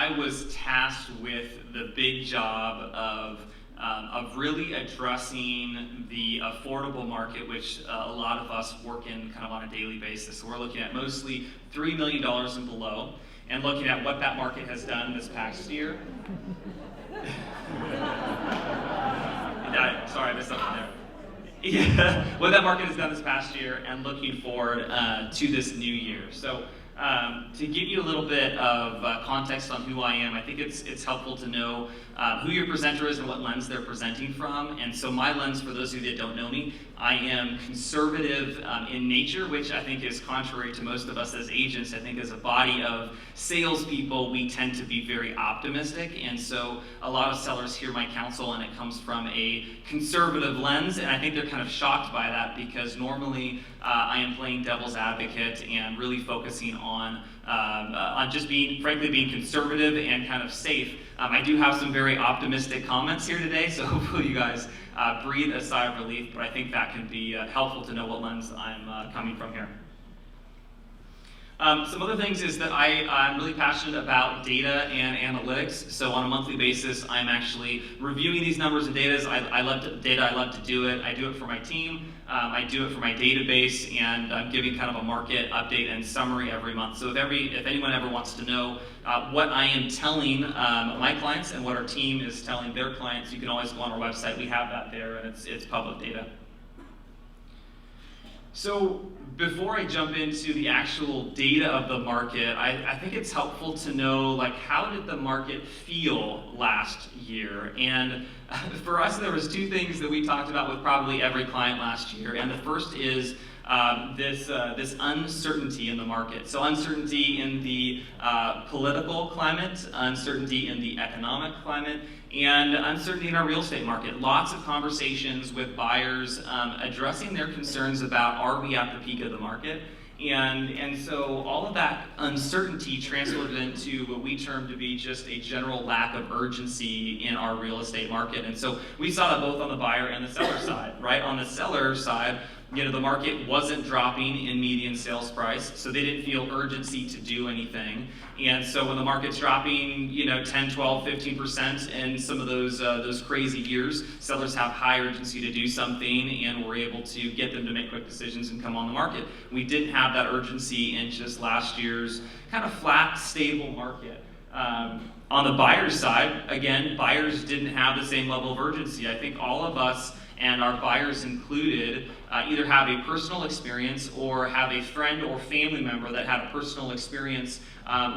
I was tasked with the big job of really addressing the affordable market, which a lot of us work in kind of on a daily basis. So we're looking at mostly $3 million and below, and looking at what that market has done this past year. Sorry, I missed something there. Yeah, what that market has done this past year, and looking forward to this new year. So to give you a little bit of context on who I am, I think it's helpful to know who your presenter is and what lens they're presenting from. And so my lens, for those of you that don't know me, I am conservative in nature, which I think is contrary to most of us as agents. I think as a body of salespeople, we tend to be very optimistic. And so a lot of sellers hear my counsel and it comes from a conservative lens. And I think they're kind of shocked by that, because normally I am playing devil's advocate and really focusing on just frankly being conservative and kind of safe. I do have some very optimistic comments here today, so hopefully you guys breathe a sigh of relief, but I think that can be helpful to know what lens I'm coming from here. Some other things is that I'm really passionate about data and analytics. So on a monthly basis, I'm actually reviewing these numbers and data. I love to do it. I do it for my team. I do it for my database, and I'm giving kind of a market update and summary every month. So if anyone ever wants to know what I am telling my clients and what our team is telling their clients, you can always go on our website. We have that there, and it's public data. So before I jump into the actual data of the market, I think it's helpful to know, like, how did the market feel last year? And for us, there was two things that we talked about with probably every client last year. And the first is this uncertainty in the market. So uncertainty in the political climate, uncertainty in the economic climate, and uncertainty in our real estate market. Lots of conversations with buyers addressing their concerns about, are we at the peak of the market? And so all of that uncertainty translated into what we term to be just a general lack of urgency in our real estate market. And so we saw that both on the buyer and the seller side, right? On the seller side, the market wasn't dropping in median sales price, so they didn't feel urgency to do anything. And so when the market's dropping, 10, 12, 15% in some of those crazy years, sellers have high urgency to do something, and we're able to get them to make quick decisions and come on the market. We didn't have that urgency in just last year's kind of flat, stable market. On the buyer's side, again, buyers didn't have the same level of urgency. I think all of us, and our buyers included, either have a personal experience or have a friend or family member that had a personal experience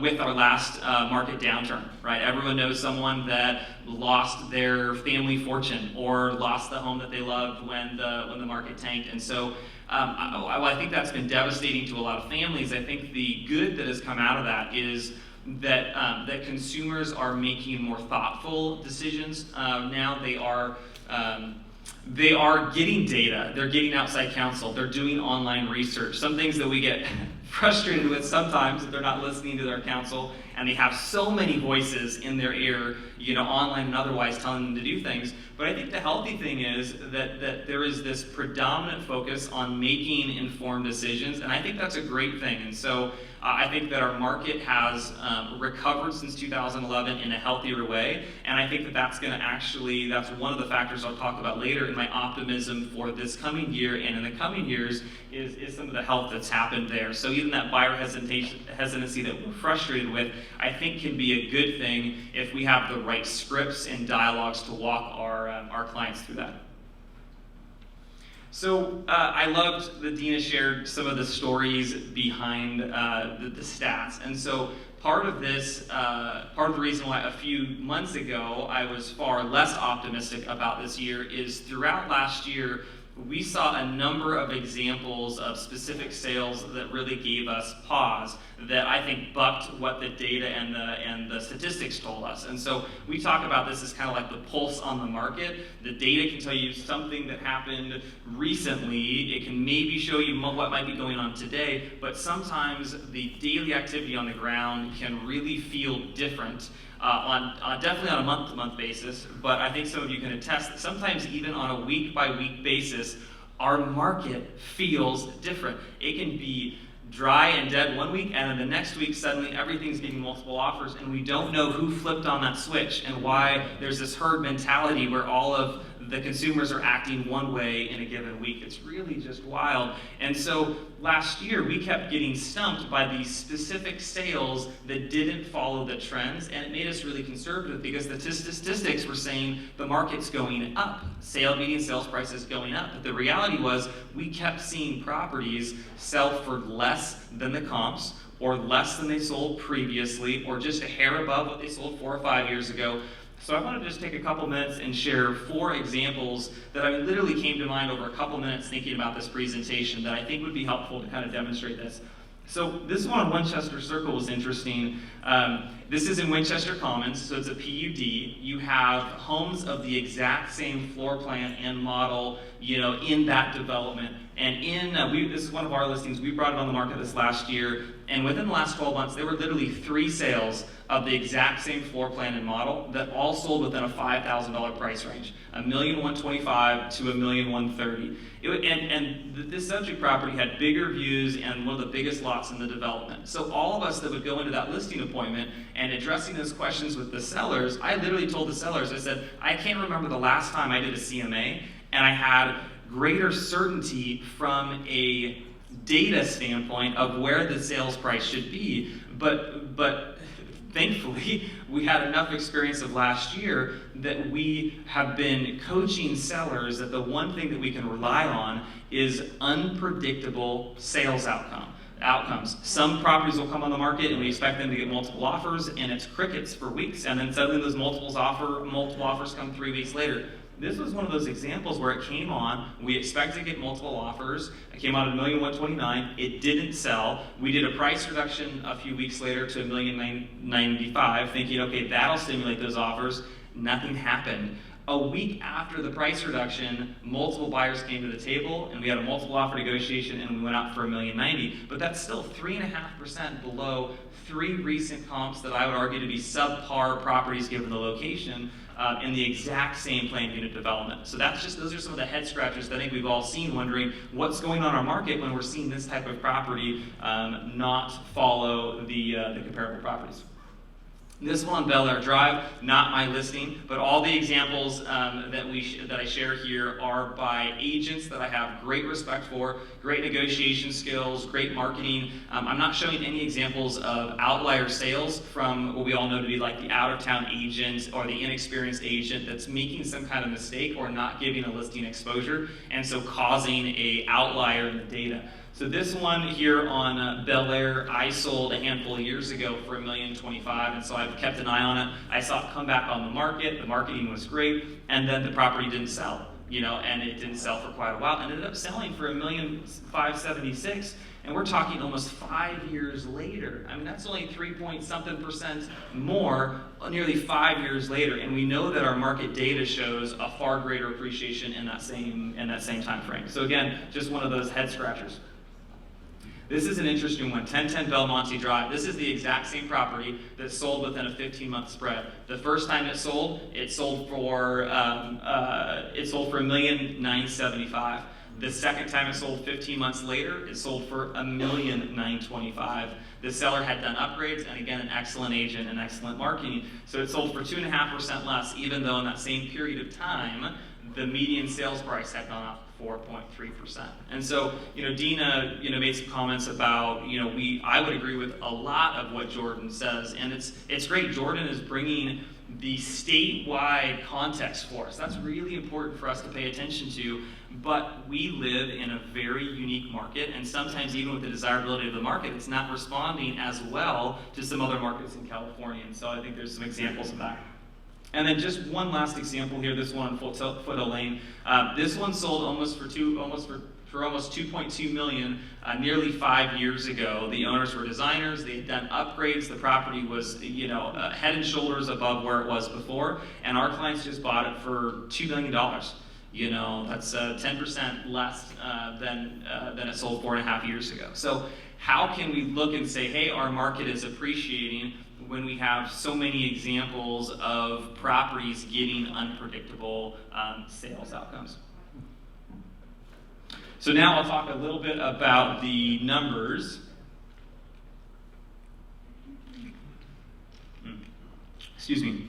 with our last market downturn, right? Everyone knows someone that lost their family fortune or lost the home that they loved when the market tanked. And so I think that's been devastating to a lot of families. I think the good that has come out of that is that consumers are making more thoughtful decisions. Now they are getting data, they're getting outside counsel, they're doing online research. Some things that we get frustrated with sometimes, if they're not listening to their counsel, and they have so many voices in their ear, online and otherwise, telling them to do things. But I think the healthy thing is that there is this predominant focus on making informed decisions, and I think that's a great thing. And so I think that our market has recovered since 2011 in a healthier way, and I think that's one of the factors I'll talk about later in my optimism for this coming year and in the coming years is some of the health that's happened there. So even that buyer hesitancy that we're frustrated with, I think can be a good thing if we have the right scripts and dialogues to walk our clients through that. So I loved that Dina shared some of the stories behind the stats. And so part of the reason why a few months ago I was far less optimistic about this year is throughout last year, we saw a number of examples of specific sales that really gave us pause, that I think bucked what the data and the statistics told us. And so we talk about this as kind of like the pulse on the market. The data can tell you something that happened recently. It can maybe show you what might be going on today, but sometimes the daily activity on the ground can really feel different. Definitely on a month-to-month basis, but I think some of you can attest that sometimes even on a week-by-week basis, our market feels different. It can be dry and dead one week, and then the next week suddenly everything's getting multiple offers, and we don't know who flipped on that switch and why there's this herd mentality where all of the consumers are acting one way in a given week. It's really just wild. And so last year we kept getting stumped by these specific sales that didn't follow the trends, and it made us really conservative because the statistics were saying the market's going up, median sales prices going up. But the reality was we kept seeing properties sell for less than the comps, or less than they sold previously, or just a hair above what they sold 4 or 5 years ago. So I want to just take a couple minutes and share 4 examples that I literally came to mind over a couple minutes thinking about this presentation that I think would be helpful to kind of demonstrate this. So this one on Winchester Circle was interesting. This is in Winchester Commons, so it's a PUD. You have homes of the exact same floor plan and model, in that development. And this is one of our listings. We brought it on the market this last year, and within the last 12 months, there were literally 3 sales of the exact same floor plan and model that all sold within a $5,000 price range, $1,125,000 to $1,130,000. And this subject property had bigger views and one of the biggest lots in the development. So all of us that would go into that listing appointment and addressing those questions with the sellers, I literally told the sellers, I said, I can't remember the last time I did a CMA, and I had greater certainty from a data standpoint of where the sales price should be, but thankfully, we had enough experience of last year that we have been coaching sellers that the one thing that we can rely on is unpredictable sales outcomes. Some properties will come on the market and we expect them to get multiple offers, and it's crickets for weeks, and then suddenly those multiple offers come 3 weeks later. This was one of those examples where it came on, we expected to get multiple offers, it came out at $1,129,000, it didn't sell. We did a price reduction a few weeks later to $1,995,000, thinking, okay, that'll stimulate those offers. Nothing happened. A week after the price reduction, multiple buyers came to the table, and we had a multiple offer negotiation, and we went out for $1,090,000. But that's still 3.5% below 3 recent comps that I would argue to be subpar properties given the location in the exact same planned unit development. So those are some of the head scratchers that I think we've all seen, wondering what's going on in our market when we're seeing this type of property not follow the comparable properties. This one on Belmonte Drive, not my listing, but all the examples that I share here are by agents that I have great respect for, great negotiation skills, great marketing. I'm not showing any examples of outlier sales from what we all know to be like the out-of-town agent or the inexperienced agent that's making some kind of mistake or not giving a listing exposure, and so causing an outlier in the data. So this one here on Bel Air, I sold a handful of years ago for $1,025,000, and so I've kept an eye on it. I saw it come back on the market, the marketing was great, and then the property didn't sell, and it didn't sell for quite a while, and ended up selling for $1,576,000, and we're talking almost 5 years later. I mean, that's only 3-point-something% more, nearly 5 years later, and we know that our market data shows a far greater appreciation in that same time frame. So again, just one of those head scratchers. This is an interesting one, 1010 Belmonte Drive. This is the exact same property that sold within a 15-month spread. The first time it sold for $1,975,000. The second time it sold 15 months later, it sold for $1,925,000. The seller had done upgrades, and again, an excellent agent and excellent marketing. So it sold for 2.5% less, even though in that same period of time, the median sales price had gone up 4.3%. And so, Dina, made some comments about, I would agree with a lot of what Jordan says, and it's great. Jordan is bringing the statewide context for us. That's really important for us to pay attention to, but we live in a very unique market, and sometimes even with the desirability of the market, it's not responding as well to some other markets in California, and so I think there's some examples of that. And then just one last example here, this one on Foote, Elaine. This one sold almost $2.2 million nearly 5 years ago. The owners were designers, they had done upgrades, the property was head and shoulders above where it was before, and our clients just bought it for $2 million. That's 10% less than it sold 4.5 years ago. So how can we look and say, hey, our market is appreciating when we have so many examples of properties getting unpredictable sales outcomes? So now I'll talk a little bit about the numbers Excuse me.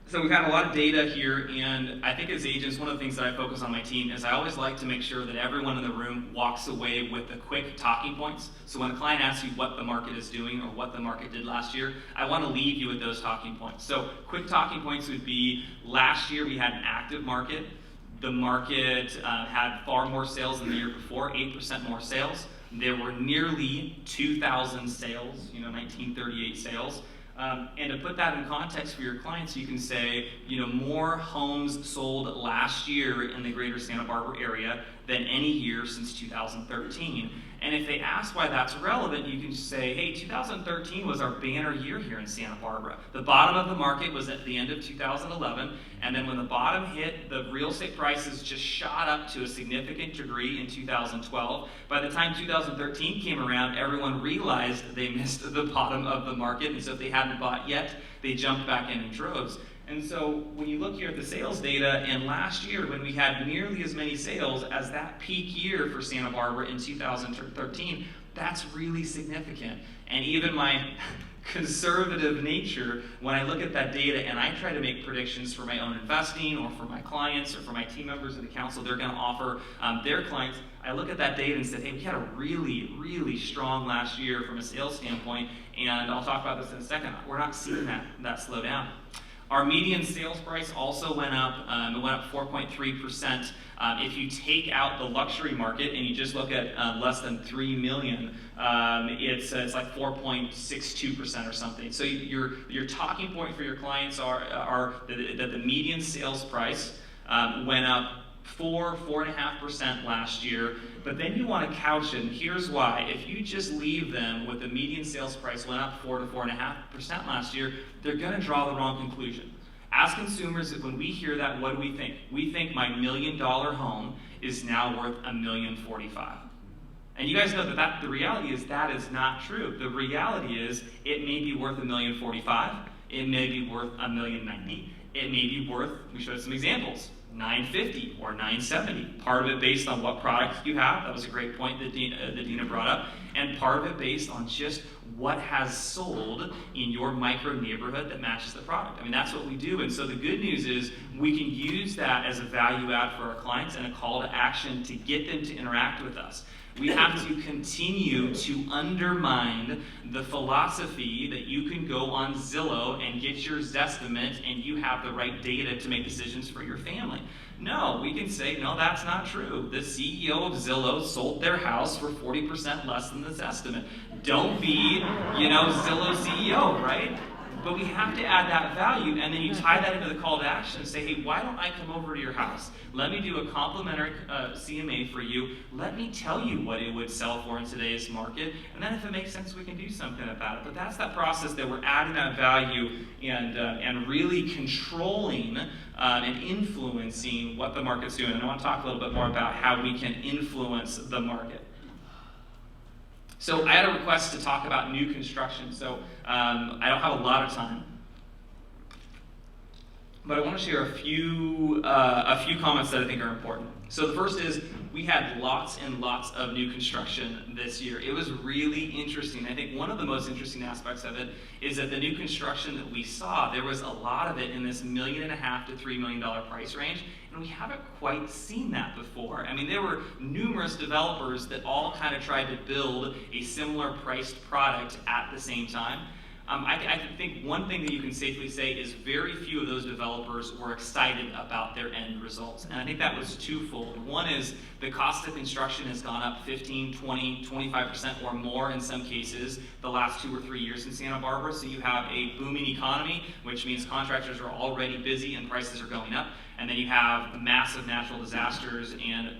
So we've had a lot of data here, and I think as agents, one of the things that I focus on my team is I always like to make sure that everyone in the room walks away with the quick talking points. So when a client asks you what the market is doing or what the market did last year, I want to leave you with those talking points. So quick talking points would be, last year we had an active market. The market had far more sales than the year before, 8% more sales. There were nearly 2,000 sales, 1938 sales. And to put that in context for your clients, you can say, more homes sold last year in the greater Santa Barbara area than any year since 2013. And if they ask why that's relevant, you can say, hey, 2013 was our banner year here in Santa Barbara. The bottom of the market was at the end of 2011, and then when the bottom hit, the real estate prices just shot up to a significant degree in 2012. By the time 2013 came around, everyone realized they missed the bottom of the market, and so if they hadn't bought yet, they jumped back in droves. And so when you look here at the sales data, and last year when we had nearly as many sales as that peak year for Santa Barbara in 2013, that's really significant. And even my conservative nature, when I look at that data and I try to make predictions for my own investing or for my clients or for my team members in the council they're going to offer their clients, I look at that data and say, hey, we had a really, really strong last year from a sales standpoint, and I'll talk about this in a second. We're not seeing that slow down. Our median sales price also went up. It went up 4.3%. If you take out the luxury market and you just look at less than 3 million, it's like 4.62% or something. So your talking point for your clients are that the median sales price went up 4.5% last year, but then you want to couch it, and here's why. If you just leave them with the median sales price went up 4 to 4.5% last year, they're going to draw the wrong conclusion. As consumers, when we hear that, what do we think? We think my $1 million home is now worth $1,045,000. And you guys know that the reality is that is not true. The reality is it may be worth $1,045,000, it may be worth $1,090,000, it may be worth, we showed some examples, $950,000 or $970,000. Part of it based on what products you have. That was a great point that Dina brought up. And part of it based on just what has sold in your micro neighborhood that matches the product. I mean, that's what we do. And so the good news is we can use that as a value add for our clients and a call to action to get them to interact with us. We have to continue to undermine the philosophy that you can go on Zillow and get your Zestimate and you have the right data to make decisions for your family. No, we can say, no, that's not true. The CEO of Zillow sold their house for 40% less than the Zestimate. Don't be, Zillow CEO, right? But we have to add that value, and then you tie that into the call to action and say, hey, why don't I come over to your house? Let me do a complimentary CMA for you. Let me tell you what it would sell for in today's market, and then if it makes sense, we can do something about it. But that's that process that we're adding that value and really controlling and influencing what the market's doing. And I want to talk a little bit more about how we can influence the market. So I had a request to talk about new construction, so I don't have a lot of time. But I want to share a few comments that I think are important. So the first is, we had lots and lots of new construction this year. It was really interesting. I think one of the most interesting aspects of it is that the new construction that we saw, there was a lot of it in this $1.5 million to $3 million price range, and we haven't quite seen that before. I mean, there were numerous developers that all kind of tried to build a similar priced product at the same time. I think one thing that you can safely say is very few of those developers were excited about their end results. And I think that was twofold. One is the cost of construction has gone up 15, 20, 25% or more in some cases the last 2 or 3 years in Santa Barbara. So you have a booming economy, which means contractors are already busy and prices are going up. And then you have massive natural disasters, and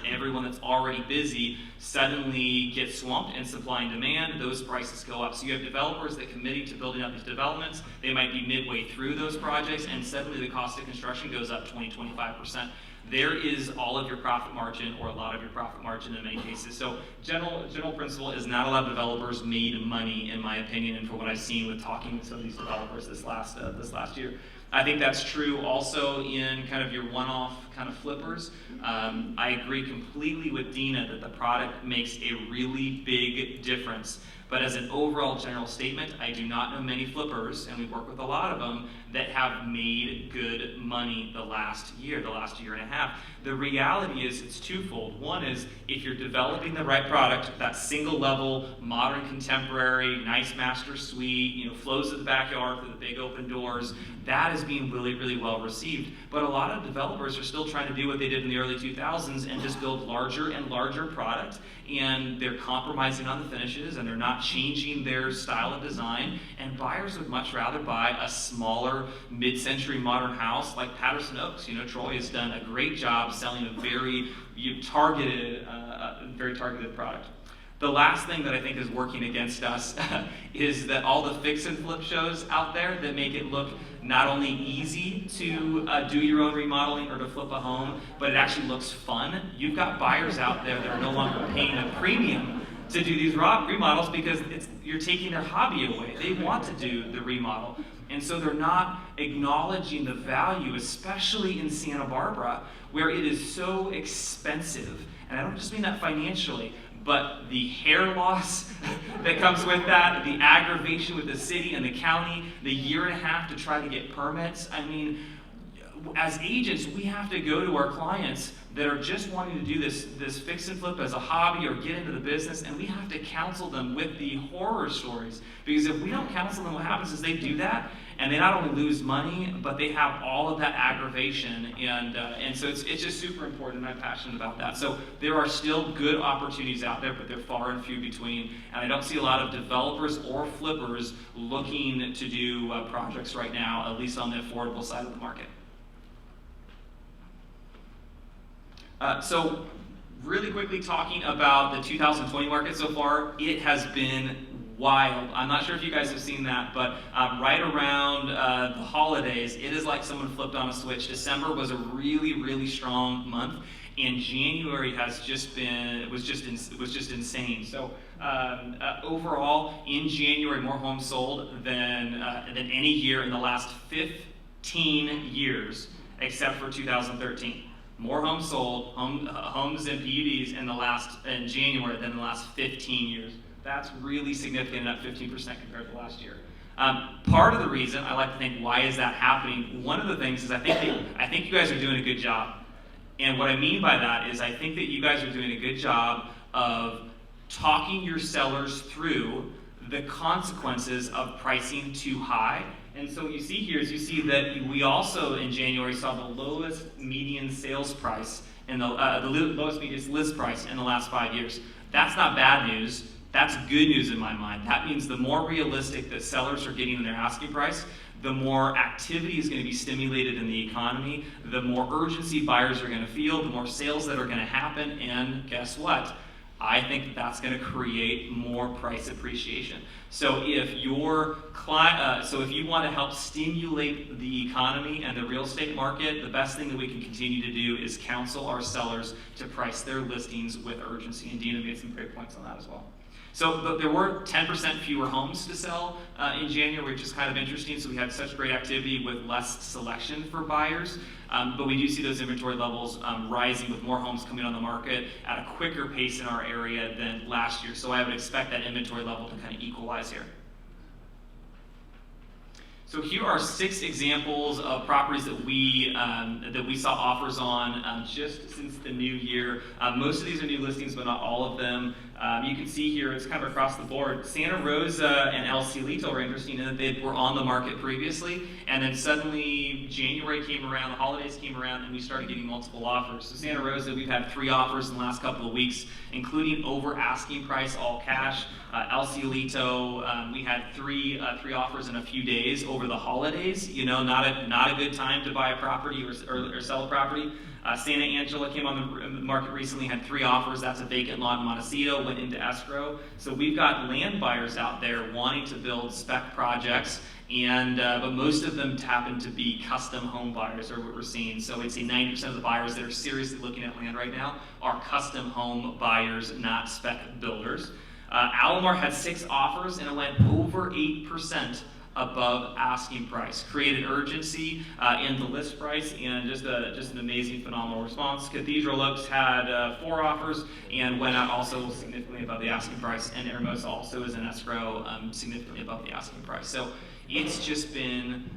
everyone that's already busy suddenly gets swamped in supply and demand. Those prices go up. So you have developers that committing to building out these developments. They might be midway through those projects, and suddenly the cost of construction goes up 20, 25%. There is all of your profit margin, or a lot of your profit margin in many cases. So general principle is not a lot of developers made money, in my opinion, and for what I've seen with talking with some of these developers this last year. I think that's true also in kind of your one-off kind of flippers. I agree completely with Dina that the product makes a really big difference. But as an overall general statement, I do not know many flippers, and we work with a lot of them, that have made good money the last year and a half. The reality is it's twofold. One is if you're developing the right product, that single level, modern, contemporary, nice master suite, flows to the backyard through the big open doors, that is being really, really well received. But a lot of developers are still trying to do what they did in the early 2000s and just build larger and larger product, and they're compromising on the finishes, and they're not changing their style of design, and buyers would much rather buy a smaller mid-century modern house like Patterson Oaks. Troy has done a great job selling a very targeted product. The last thing that I think is working against us is that all the fix and flip shows out there that make it look not only easy to do your own remodeling or to flip a home, but it actually looks fun. You've got buyers out there that are no longer paying a premium to do these remodels because you're taking their hobby away. They want to do the remodel. And so they're not acknowledging the value, especially in Santa Barbara, where it is so expensive. And I don't just mean that financially, but the hair loss that comes with that, the aggravation with the city and the county, the year and a half to try to get permits. I mean, as agents, we have to go to our clients that are just wanting to do this fix and flip as a hobby or get into the business, and we have to counsel them with the horror stories. Because if we don't counsel them, what happens is they do that, and they not only lose money, but they have all of that aggravation, and so it's just super important, and I'm passionate about that. So there are still good opportunities out there, but they're far and few between, and I don't see a lot of developers or flippers looking to do projects right now, at least on the affordable side of the market. So really quickly talking about the 2020 market so far, it has been wild. I'm not sure if you guys have seen that, but right around the holidays, it is like someone flipped on a switch. December was a really, really strong month, and January was just insane. So overall, in January, more homes sold than any year in the last 15 years, except for 2013. More homes sold, homes and PUDs in January than in the last 15 years. That's really significant, up 15% compared to last year. Part of the reason I like to think, why is that happening? One of the things is I think you guys are doing a good job. And what I mean by that is I think that you guys are doing a good job of talking your sellers through the consequences of pricing too high. And so what you see here is you see that we also in January saw the lowest median sales price and the lowest median list price in the last 5 years. That's not bad news. That's good news in my mind. That means the more realistic that sellers are getting in their asking price, the more activity is going to be stimulated in the economy, the more urgency buyers are going to feel, the more sales that are going to happen, and guess what? I think that's going to create more price appreciation. So if you want to help stimulate the economy and the real estate market, the best thing that we can continue to do is counsel our sellers to price their listings with urgency. And Dina made some great points on that as well. So there were 10% fewer homes to sell in January, which is kind of interesting. So we had such great activity with less selection for buyers. But we do see those inventory levels rising with more homes coming on the market at a quicker pace in our area than last year. So I would expect that inventory level to kind of equalize here. So here are 6 examples of properties that we saw offers on just since the new year. Most of these are new listings, but not all of them. You can see here it's kind of across the board. Santa Rosa and El Cielito are interesting in that they were on the market previously, and then suddenly January came around, the holidays came around, and we started getting multiple offers. So Santa Rosa, we've had 3 offers in the last couple of weeks, including over asking price, all cash. El Cielito, we had three offers in a few days over the holidays. Not a good time to buy a property or sell a property. Santa Angela came on the market recently, had 3 offers. That's a vacant lot in Montecito, went into escrow. So we've got land buyers out there wanting to build spec projects, but most of them happen to be custom home buyers, are what we're seeing. So I'd say 90% of the buyers that are seriously looking at land right now are custom home buyers, not spec builders. Alomar had 6 offers, and it went over 8% above asking price. Created urgency in the list price, and just an amazing, phenomenal response. Cathedral Oaks had 4 offers and went out also significantly above the asking price, and Hermosa also is in escrow significantly above the asking price. So it's just been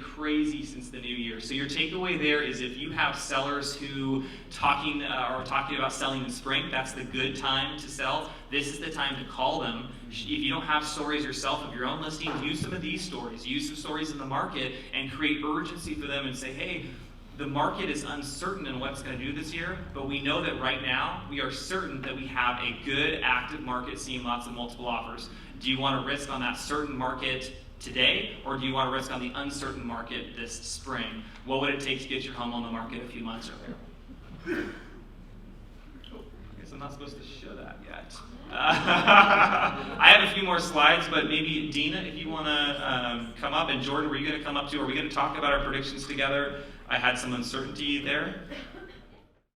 crazy since the new year. So your takeaway there is, if you have sellers who talking about selling in spring, that's the good time to sell. This is the time to call them. If you don't have stories yourself of your own listings, use some of these stories. Use some stories in the market and create urgency for them and say, hey, the market is uncertain in what it's going to do this year, but we know that right now we are certain that we have a good, active market seeing lots of multiple offers. Do you want to risk on that certain market today, or do you want to risk on the uncertain market this spring? What would it take to get your home on the market a few months earlier? Oh, I guess I'm not supposed to show that yet. I have a few more slides, but maybe Dina, if you want to come up, and Jordan, were you going to come up too? Are we going to talk about our predictions together? I had some uncertainty there.